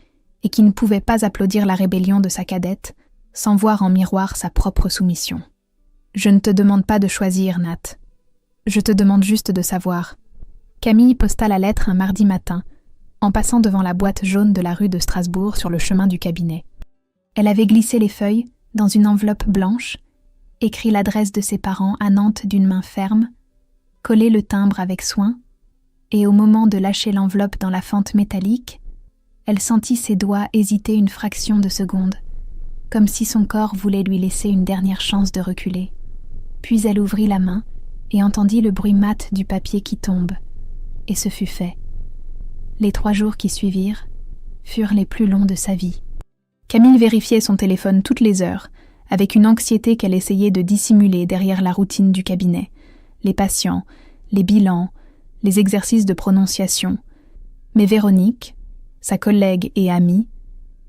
et qui ne pouvait pas applaudir la rébellion de sa cadette sans voir en miroir sa propre soumission. « Je ne te demande pas de choisir, Nat. Je te demande juste de savoir. » Camille posta la lettre un mardi matin, en passant devant la boîte jaune de la rue de Strasbourg sur le chemin du cabinet. Elle avait glissé les feuilles dans une enveloppe blanche, écrit l'adresse de ses parents à Nantes d'une main ferme, collé le timbre avec soin, et au moment de lâcher l'enveloppe dans la fente métallique, elle sentit ses doigts hésiter une fraction de seconde, comme si son corps voulait lui laisser une dernière chance de reculer. Puis elle ouvrit la main et entendit le bruit mat du papier qui tombe, et ce fut fait. Les 3 jours qui suivirent furent les plus longs de sa vie. Camille vérifiait son téléphone toutes les heures, avec une anxiété qu'elle essayait de dissimuler derrière la routine du cabinet, les patients, les bilans, les exercices de prononciation. Mais Véronique, sa collègue et amie,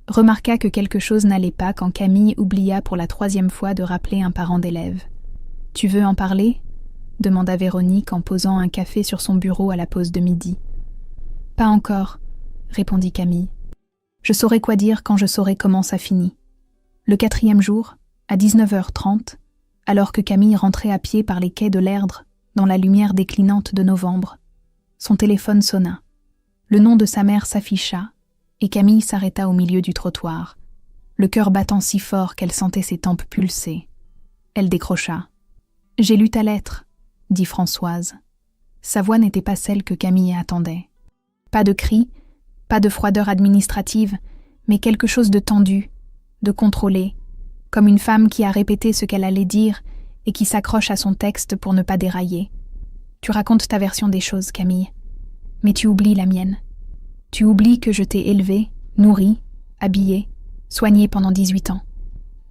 remarqua que quelque chose n'allait pas quand Camille oublia pour la 3e fois de rappeler un parent d'élève. « Tu veux en parler ?» demanda Véronique en posant un café sur son bureau à la pause de midi. « Pas encore », répondit Camille. « Je saurai quoi dire quand je saurai comment ça finit. » Le 4e jour, à 19h30, alors que Camille rentrait à pied par les quais de l'Erdre dans la lumière déclinante de novembre, son téléphone sonna. Le nom de sa mère s'afficha, et Camille s'arrêta au milieu du trottoir, le cœur battant si fort qu'elle sentait ses tempes pulser. Elle décrocha. « J'ai lu ta lettre », dit Françoise. Sa voix n'était pas celle que Camille attendait. Pas de cri, pas de froideur administrative, mais quelque chose de tendu, de contrôlé, comme une femme qui a répété ce qu'elle allait dire et qui s'accroche à son texte pour ne pas dérailler. Tu racontes ta version des choses, Camille, mais tu oublies la mienne. Tu oublies que je t'ai élevée, nourrie, habillée, soignée pendant 18 ans.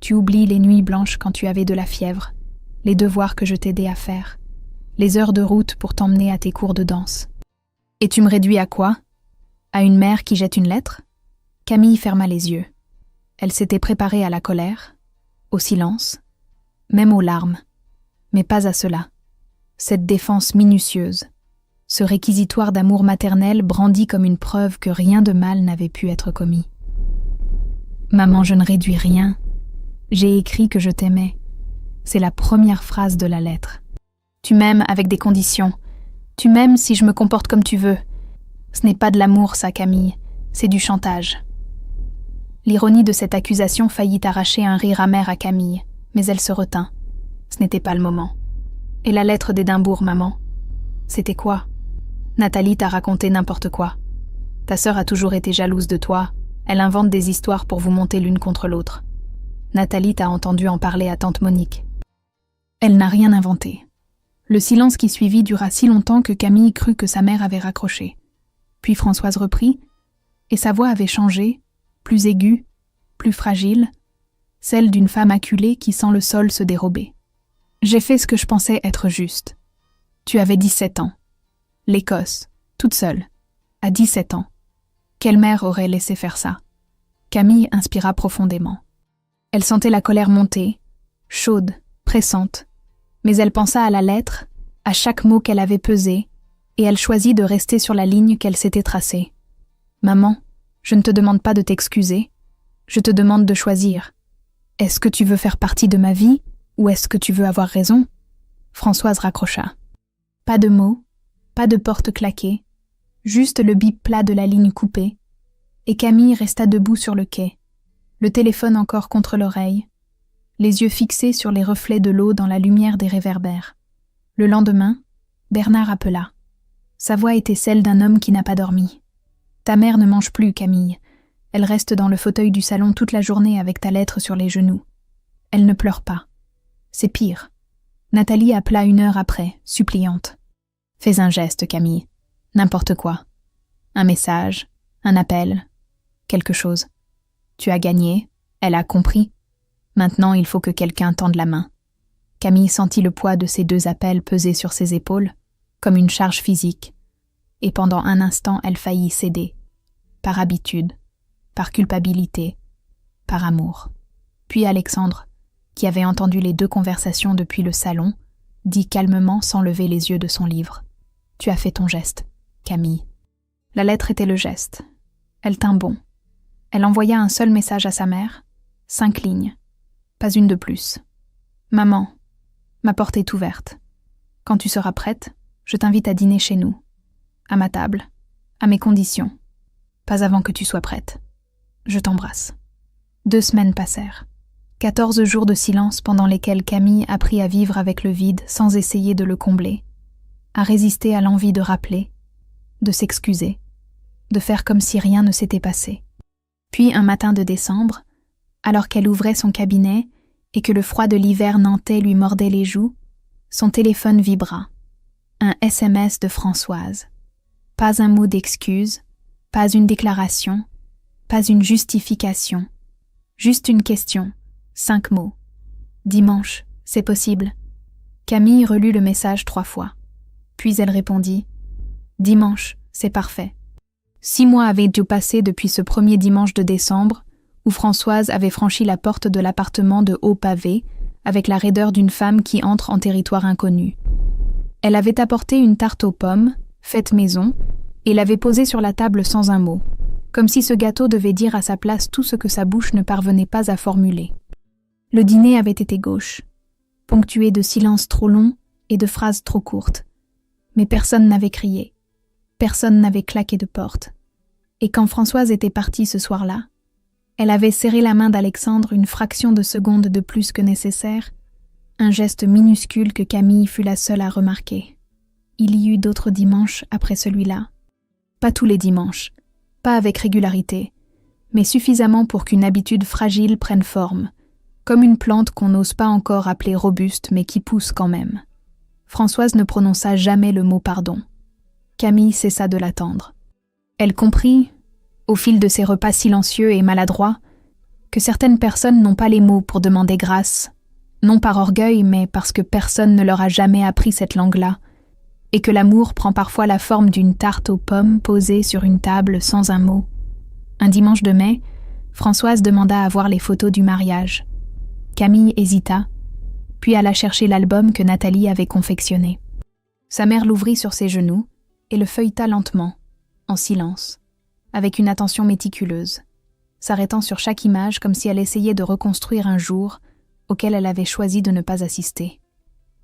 Tu oublies les nuits blanches quand tu avais de la fièvre, les devoirs que je t'aidais à faire, les heures de route pour t'emmener à tes cours de danse. Et tu me réduis à quoi? À une mère qui jette une lettre? Camille ferma les yeux. Elle s'était préparée à la colère, au silence, même aux larmes, mais pas à cela. Cette défense minutieuse, ce réquisitoire d'amour maternel brandi comme une preuve que rien de mal n'avait pu être commis. Maman, je ne réduis rien. J'ai écrit que je t'aimais. C'est la première phrase de la lettre. Tu m'aimes avec des conditions. Tu m'aimes si je me comporte comme tu veux. Ce n'est pas de l'amour, ça, Camille. C'est du chantage. L'ironie de cette accusation faillit arracher un rire amer à Camille, mais elle se retint. Ce n'était pas le moment. Et la lettre d'Édimbourg, maman? C'était quoi? Nathalie t'a raconté n'importe quoi. Ta sœur a toujours été jalouse de toi. Elle invente des histoires pour vous monter l'une contre l'autre. Nathalie t'a entendu en parler à tante Monique. Elle n'a rien inventé. Le silence qui suivit dura si longtemps que Camille crut que sa mère avait raccroché. Puis Françoise reprit, et sa voix avait changé, plus aiguë, plus fragile, celle d'une femme acculée qui sent le sol se dérober. J'ai fait ce que je pensais être juste. Tu avais 17 ans. L'Écosse, toute seule, à 17 ans. Quelle mère aurait laissé faire ça? Camille inspira profondément. Elle sentait la colère monter, chaude, pressante, mais elle pensa à la lettre, à chaque mot qu'elle avait pesé, et elle choisit de rester sur la ligne qu'elle s'était tracée. Maman, je ne te demande pas de t'excuser, je te demande de choisir. Est-ce que tu veux faire partie de ma vie, ou est-ce que tu veux avoir raison? Françoise raccrocha. Pas de mots, pas de porte claquée, juste le bip plat de la ligne coupée, et Camille resta debout sur le quai, le téléphone encore contre l'oreille, les yeux fixés sur les reflets de l'eau dans la lumière des réverbères. Le lendemain, Bernard appela. Sa voix était celle d'un homme qui n'a pas dormi. « Ta mère ne mange plus, Camille. Elle reste dans le fauteuil du salon toute la journée avec ta lettre sur les genoux. Elle ne pleure pas. C'est pire. » Nathalie appela 1 heure après, suppliante. « Fais un geste, Camille. N'importe quoi. Un message, un appel, quelque chose. Tu as gagné, elle a compris. Maintenant, il faut que quelqu'un tende la main. » Camille sentit le poids de ces 2 appels peser sur ses épaules, comme une charge physique, et pendant un instant, elle faillit céder, par habitude, par culpabilité, par amour. Puis Alexandre, qui avait entendu les 2 conversations depuis le salon, dit calmement sans lever les yeux de son livre. « Tu as fait ton geste, Camille. » La lettre était le geste. Elle tint bon. Elle envoya un seul message à sa mère, 5 lignes. Pas une de plus. « Maman, ma porte est ouverte. Quand tu seras prête, je t'invite à dîner chez nous. À ma table, à mes conditions. Pas avant que tu sois prête. Je t'embrasse. » 2 semaines passèrent. 14 jours de silence pendant lesquels Camille apprit à vivre avec le vide sans essayer de le combler, à résister à l'envie de rappeler, de s'excuser, de faire comme si rien ne s'était passé. Puis un matin de décembre, alors qu'elle ouvrait son cabinet et que le froid de l'hiver nantais lui mordait les joues, son téléphone vibra. Un SMS de Françoise. Pas un mot d'excuse, pas une déclaration, pas une justification. Juste une question, 5 mots. « Dimanche, c'est possible ?» Camille relut le message 3 fois. Puis elle répondit « Dimanche, c'est parfait. » 6 mois avaient dû passer depuis ce premier dimanche de décembre, où Françoise avait franchi la porte de l'appartement de haut pavé, avec la raideur d'une femme qui entre en territoire inconnu. Elle avait apporté une tarte aux pommes, faite maison, et l'avait posée sur la table sans un mot, comme si ce gâteau devait dire à sa place tout ce que sa bouche ne parvenait pas à formuler. Le dîner avait été gauche, ponctué de silences trop longs et de phrases trop courtes. Mais personne n'avait crié, personne n'avait claqué de porte. Et quand Françoise était partie ce soir-là, elle avait serré la main d'Alexandre une fraction de seconde de plus que nécessaire, un geste minuscule que Camille fut la seule à remarquer. Il y eut d'autres dimanches après celui-là. Pas tous les dimanches, pas avec régularité, mais suffisamment pour qu'une habitude fragile prenne forme, comme une plante qu'on n'ose pas encore appeler robuste mais qui pousse quand même. Françoise ne prononça jamais le mot pardon. Camille cessa de l'attendre. Elle comprit, au fil de ses repas silencieux et maladroits, que certaines personnes n'ont pas les mots pour demander grâce, non par orgueil, mais parce que personne ne leur a jamais appris cette langue-là, et que l'amour prend parfois la forme d'une tarte aux pommes posée sur une table sans un mot. Un dimanche de mai, Françoise demanda à voir les photos du mariage. Camille hésita, puis alla chercher l'album que Nathalie avait confectionné. Sa mère l'ouvrit sur ses genoux et le feuilleta lentement, en silence, avec une attention méticuleuse, s'arrêtant sur chaque image comme si elle essayait de reconstruire un jour auquel elle avait choisi de ne pas assister.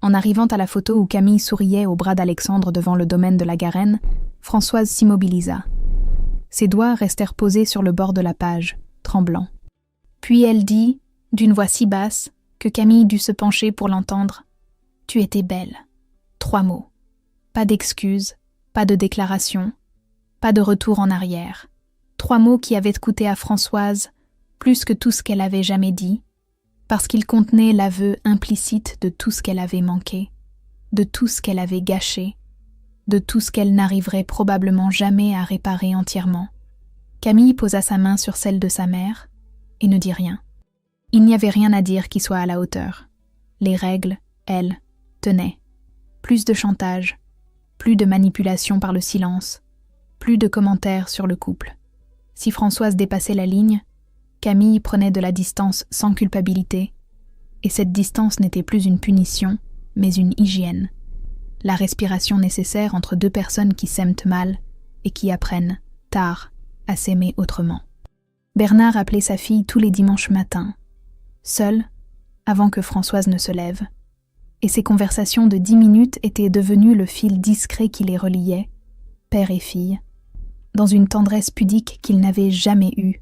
En arrivant à la photo où Camille souriait au bras d'Alexandre devant le domaine de la Garenne, Françoise s'immobilisa. Ses doigts restèrent posés sur le bord de la page, tremblants. Puis elle dit, d'une voix si basse que Camille dut se pencher pour l'entendre, « Tu étais belle. » 3 mots. Pas d'excuses, pas de déclaration, pas de retour en arrière. 3 mots qui avaient coûté à Françoise plus que tout ce qu'elle avait jamais dit, parce qu'ils contenaient l'aveu implicite de tout ce qu'elle avait manqué, de tout ce qu'elle avait gâché, de tout ce qu'elle n'arriverait probablement jamais à réparer entièrement. Camille posa sa main sur celle de sa mère et ne dit rien. Il n'y avait rien à dire qui soit à la hauteur. Les règles, elles, tenaient. Plus de chantage, plus de manipulation par le silence, plus de commentaires sur le couple. Si Françoise dépassait la ligne, Camille prenait de la distance sans culpabilité, et cette distance n'était plus une punition, mais une hygiène. La respiration nécessaire entre 2 personnes qui s'aiment mal et qui apprennent, tard, à s'aimer autrement. Bernard appelait sa fille tous les dimanches matins, seul, avant que Françoise ne se lève, et ces conversations de 10 minutes étaient devenues le fil discret qui les reliait, père et fille, dans une tendresse pudique qu'ils n'avaient jamais eue.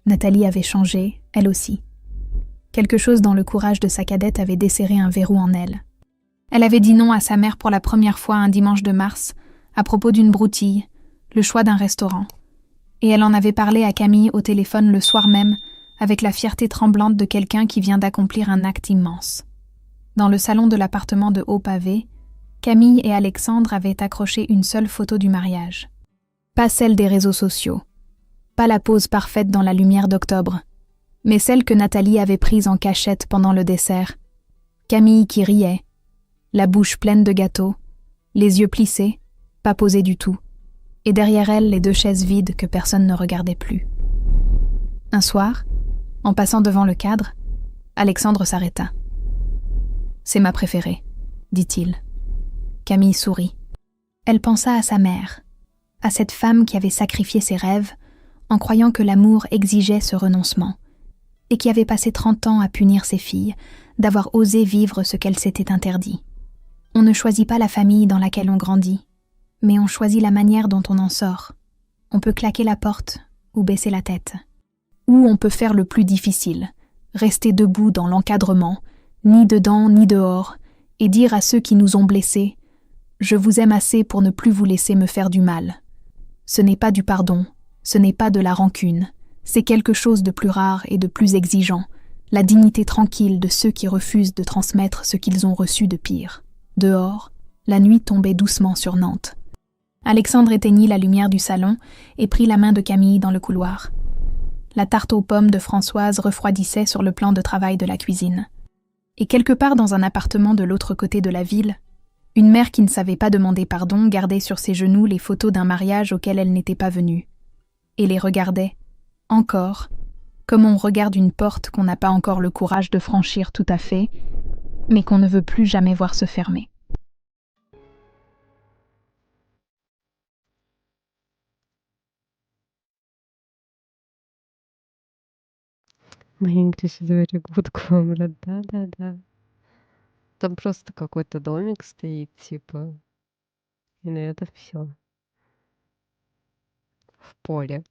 Nathalie avait changé, elle aussi. Quelque chose dans le courage de sa cadette avait desserré un verrou en elle. Elle avait dit non à sa mère pour la première fois un dimanche de mars, à propos d'une broutille, le choix d'un restaurant. Et elle en avait parlé à Camille au téléphone le soir même, avec la fierté tremblante de quelqu'un qui vient d'accomplir un acte immense. Dans le salon de l'appartement de Haut-Pavé, Camille et Alexandre avaient accroché une seule photo du mariage. Pas celle des réseaux sociaux, pas la pose parfaite dans la lumière d'octobre, mais celle que Nathalie avait prise en cachette pendant le dessert. Camille qui riait, la bouche pleine de gâteau, les yeux plissés, pas posés du tout, et derrière elle les 2 chaises vides que personne ne regardait plus. Un soir, en passant devant le cadre, Alexandre s'arrêta. « C'est ma préférée, dit-il. » Camille sourit. Elle pensa à sa mère, à cette femme qui avait sacrifié ses rêves en croyant que l'amour exigeait ce renoncement, et qui avait passé 30 ans à punir ses filles d'avoir osé vivre ce qu'elle s'était interdit. On ne choisit pas la famille dans laquelle on grandit, mais on choisit la manière dont on en sort. On peut claquer la porte ou baisser la tête. Ou on peut faire le plus difficile, rester debout dans l'encadrement, ni dedans ni dehors, et dire à ceux qui nous ont blessés « Je vous aime assez pour ne plus vous laisser me faire du mal. » Ce n'est pas du pardon, ce n'est pas de la rancune, c'est quelque chose de plus rare et de plus exigeant, la dignité tranquille de ceux qui refusent de transmettre ce qu'ils ont reçu de pire. Dehors, la nuit tombait doucement sur Nantes. Alexandre éteignit la lumière du salon et prit la main de Camille dans le couloir. La tarte aux pommes de Françoise refroidissait sur le plan de travail de la cuisine. Et quelque part dans un appartement de l'autre côté de la ville, une mère qui ne savait pas demander pardon gardait sur ses genoux les photos d'un mariage auquel elle n'était pas venue, et les regardait, encore, comme on regarde une porte qu'on n'a pas encore le courage de franchir tout à fait, mais qu'on ne veut plus jamais voir se fermer. Маленький дворик гудком, да-да-да. Там просто какой-то домик стоит, типа, и на это все. в поле.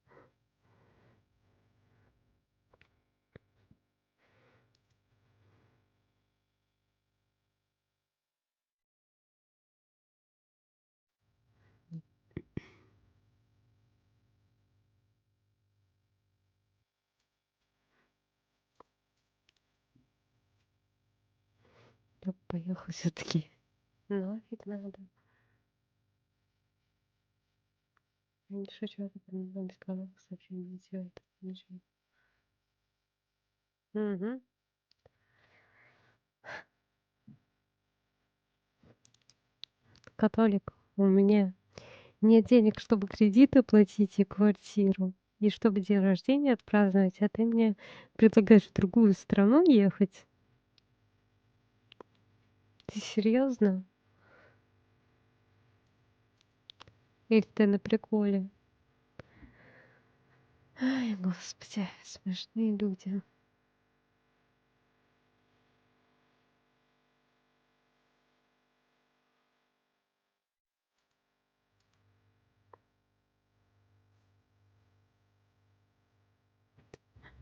Я поехал все-таки. Нафиг надо. Я не шучу, это там без головных сообщений делает. Ничего. Угу. Католик, у меня нет денег, чтобы кредиты платить и квартиру, и чтобы день рождения отпраздновать, а ты мне предлагаешь в другую страну ехать? Ты серьезно? Или ты на приколе? Ай, господи, смешные люди.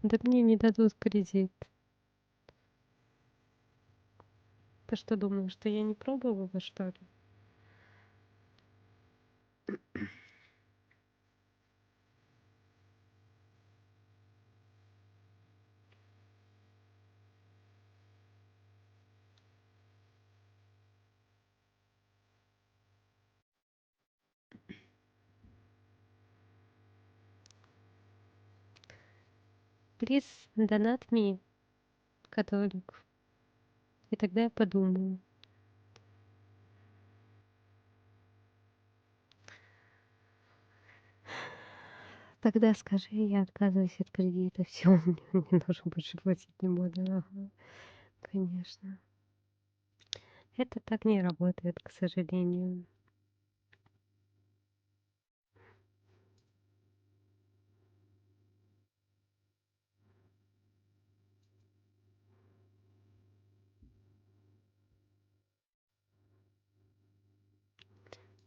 Да мне не дадут кредит. Ты что думаешь, что я не пробовала, что ли? Please donate me, католик. И тогда я подумаю. Тогда скажи, я отказываюсь от кредита. Все, мне не нужно больше платить не буду. Ага, конечно. Это так не работает, к сожалению.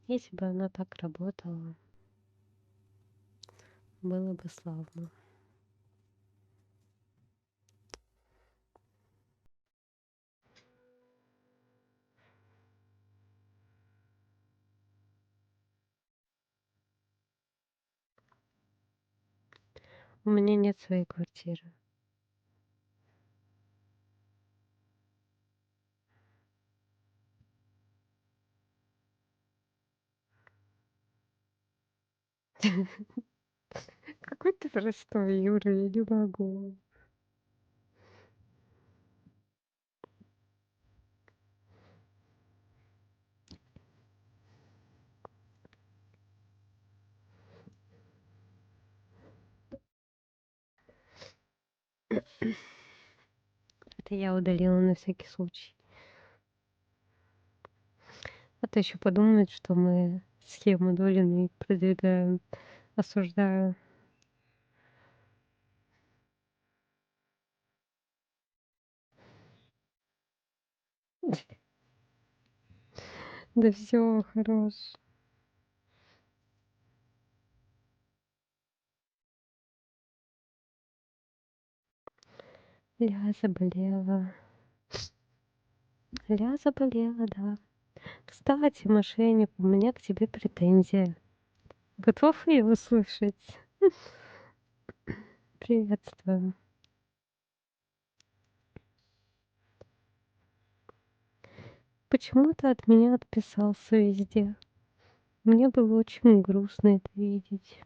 Если бы оно так работало, было бы славно. У меня нет своей квартиры. Какой ты простой, Юра, я не могу. Это я удалила на всякий случай. А то еще подумают, что мы схему Долиной продвигаем, осуждаю. Да все, хорош. Я заболела. Я заболела, да. Кстати, мошенник, у меня к тебе претензия. Готов ее услышать? Приветствую. Почему ты от меня отписался везде? Мне было очень грустно это видеть.